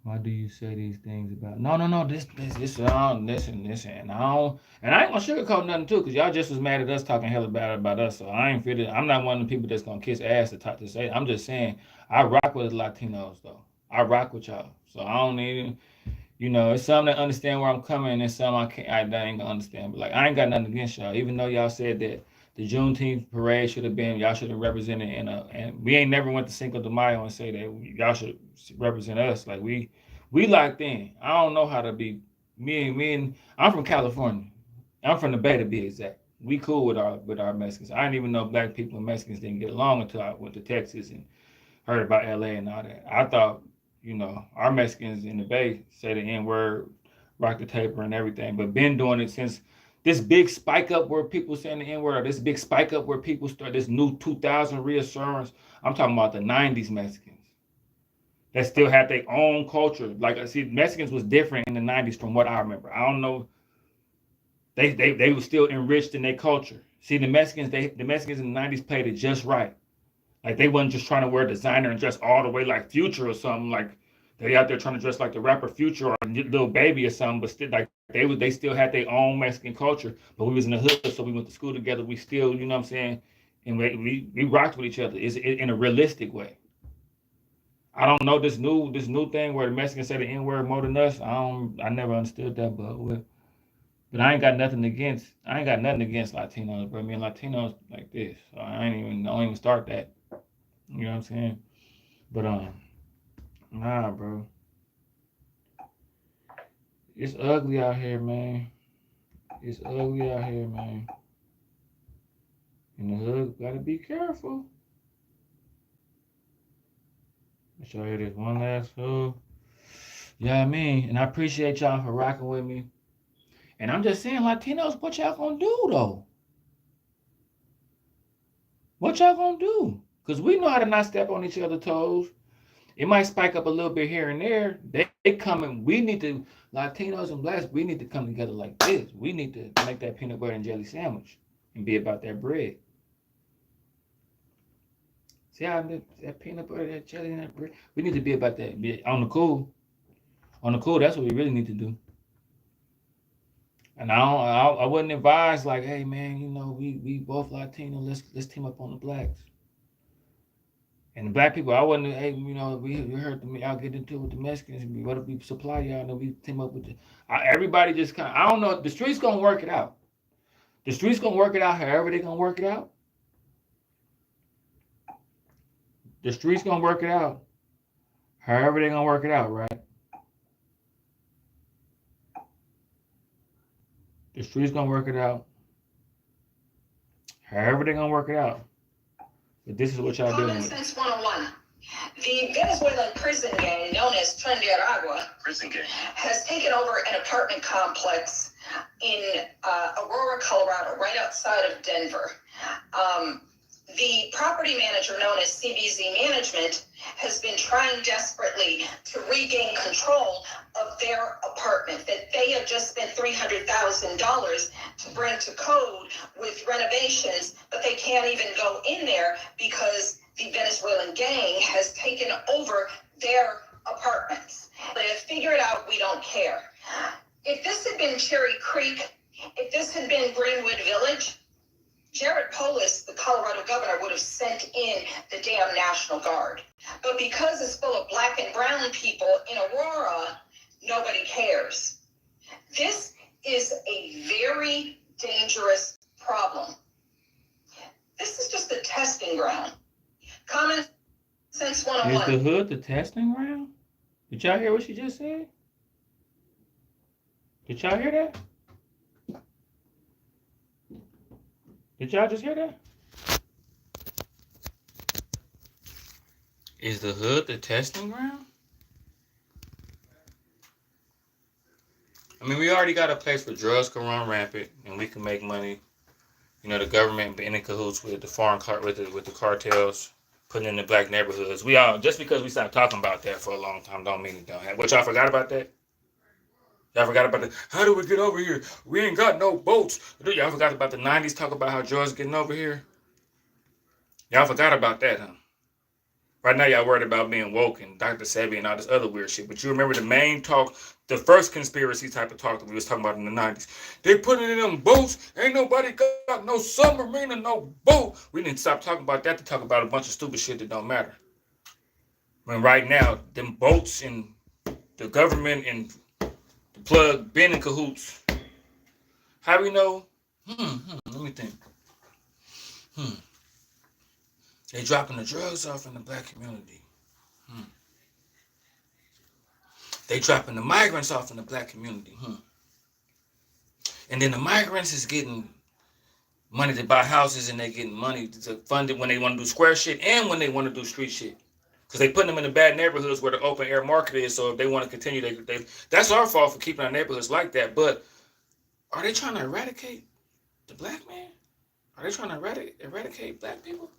Why do you say these things about? No. This. And I don't. And I ain't gonna sugarcoat nothing too, cause y'all just was mad at us talking hell about us. So I ain't feel it. I'm not one of the people that's gonna kiss ass to talk to say. I'm just saying I rock with the Latinos though. I rock with y'all. So I don't need. It's some that understand where I'm coming, and some I can't. I ain't gonna understand. But like I ain't got nothing against y'all, even though y'all said that the Juneteenth parade should have been y'all should have represented and we ain't never went to Cinco de Mayo and say that y'all should represent us. Like we locked in. I don't know how to be me and I'm from California. I'm from the Bay to be exact. We cool with our Mexicans. I didn't even know black people and Mexicans didn't get along until I went to Texas and heard about LA and all that. I thought, our Mexicans in the Bay say the N word, rock the taper and everything, but been doing it since this big spike up where people saying the N word, or this big spike up where people start this new 2000 reassurance. I'm talking about the 90s Mexicans that still had their own culture. Like I see, Mexicans was different in the 90s from what I remember. I don't know. They were still enriched in their culture. See, the Mexicans in the 90s played it just right. Like they wasn't just trying to wear designer and dress all the way like Future or something. Like they out there trying to dress like the rapper Future or Little Baby or something. But still, like they still had their own Mexican culture. But we was in the hood, so we went to school together. We still, you know what I'm saying, and we rocked with each other. Is in a realistic way. I don't know this new thing where the Mexicans say the N word more than us. I never understood that, but I ain't got nothing against Latinos, bro. I mean Latinos like this, so don't even start that. You know what I'm saying? But nah, bro. It's ugly out here, man. It's ugly out here, man. In the hood, gotta be careful. Let's show you this one last hood. Yeah, I mean, and I appreciate y'all for rocking with me. And I'm just saying, Latinos, what y'all gonna do though? What y'all gonna do? Cause we know how to not step on each other's toes. It might spike up a little bit here and there. They coming. We need to Latinos and blacks. We need to come together like this. We need to make that peanut butter and jelly sandwich and be about that bread. See how that peanut butter, that jelly, and that bread. We need to be about that. On the cool. On the cool. That's what we really need to do. And I wouldn't advise like, hey man, we both Latino. Let's team up on the blacks. And the black people, I wasn't, hey, we heard y'all get into it with the Mexicans. What if we supply y'all and then we team up with everybody just kind of, I don't know. The streets going to work it out. The streets going to work it out however they going to work it out. The streets going to work it out however they going to work it out, right? The streets gonna work it out. However they gonna work it out. But this is what y'all dealing Common with. Sense 101. The Venezuelan prison gang, known as Trinidad Prison gang. has taken over an apartment complex in Aurora, Colorado, right outside of Denver. The property manager, known as CBZ Management, has been trying desperately to regain control of their apartment that they have just spent $300,000 to bring to code with renovations, but they can't even go in there because the Venezuelan gang has taken over their apartments. They have figured out we don't care. If this had been Cherry Creek, if this had been Greenwood Village, Jared Polis, the Colorado governor, would have sent in the damn National Guard. But because it's full of black and brown people in Aurora, nobody cares. This is a very dangerous problem. This is just a testing ground. Common Sense Is 101. the hood the testing ground? Did y'all hear what she just said? Did y'all hear that? Did y'all just hear that? Is the hood the testing ground? I mean, we already got a place where drugs can run rampant and we can make money. You know, the government being in cahoots with the foreign with the cartels, putting in the black neighborhoods. We all, just because we stopped talking about that for a long time, don't mean it don't happen. What, y'all forgot about that? Y'all forgot about that? How do we get over here? We ain't got no boats. Y'all forgot about the 90s, talk about how drugs getting over here? Y'all forgot about that, huh? Right now, y'all worried about being woke and Dr. Sebi and all this other weird shit. But you remember the main talk, the first conspiracy type of talk that we was talking about in the 90s. They putting in them boats. Ain't nobody got no submarine or no boat. We didn't stop talking about that to talk about a bunch of stupid shit that don't matter. When right now, them boats and the government and the plug been in cahoots. How we know? Let me think. They dropping the drugs off in the black community. They dropping the migrants off in the black community. And then the migrants is getting money to buy houses and they getting money to fund it when they want to do square shit and when they want to do street shit. Because they putting them in the bad neighborhoods where the open air market is. So if they want to continue, they that's our fault for keeping our neighborhoods like that. But are they trying to eradicate the black man? Are they trying to eradicate black people?